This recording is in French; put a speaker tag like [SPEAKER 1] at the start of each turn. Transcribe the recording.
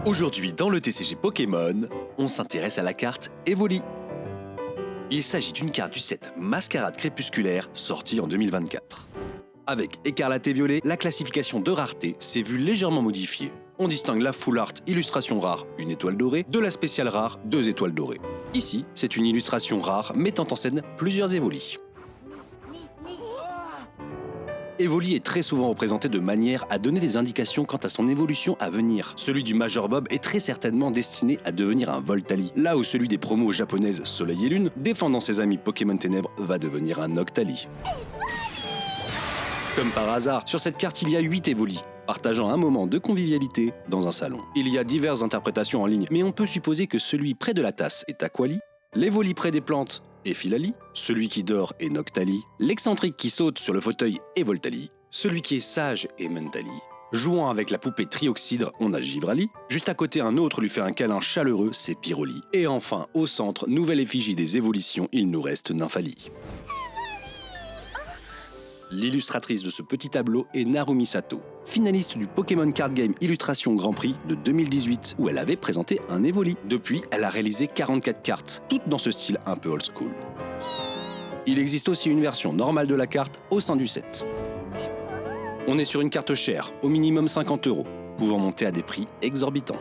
[SPEAKER 1] Aujourd'hui, dans le TCG Pokémon, on s'intéresse à la carte Evoli. Il s'agit d'une carte du set Mascarade Crépusculaire sortie en 2024. Avec Écarlate et Violet, la classification de rareté s'est vue légèrement modifiée. On distingue la Full Art illustration rare, 1 étoile dorée, de la spéciale rare, 2 étoiles dorées. Ici, c'est une illustration rare mettant en scène plusieurs Evoli. Evoli est très souvent représenté de manière à donner des indications quant à son évolution à venir. Celui du Major Bob est très certainement destiné à devenir un Voltali, là où celui des promos japonaises Soleil et Lune, défendant ses amis Pokémon Ténèbres, va devenir un Octali. Comme par hasard, sur cette carte il y a 8 Evoli, partageant un moment de convivialité dans un salon. Il y a diverses interprétations en ligne, mais on peut supposer que celui près de la tasse est Aquali, l'Evoli près des plantes est Filali, celui qui dort est Noctali, l'excentrique qui saute sur le fauteuil est Voltali, celui qui est sage est Mentali. Jouant avec la poupée Trioxydre, on a Givrali, juste à côté un autre lui fait un câlin chaleureux, c'est Pyroli. Et enfin, au centre, nouvelle effigie des évolutions, il nous reste Nymphali. L'illustratrice de ce petit tableau est Narumi Sato, finaliste du Pokémon Card Game Illustration Grand Prix de 2018, où elle avait présenté un Evoli. Depuis, elle a réalisé 44 cartes, toutes dans ce style un peu old school. Il existe aussi une version normale de la carte au sein du set. On est sur une carte chère, au minimum 50 €, pouvant monter à des prix exorbitants.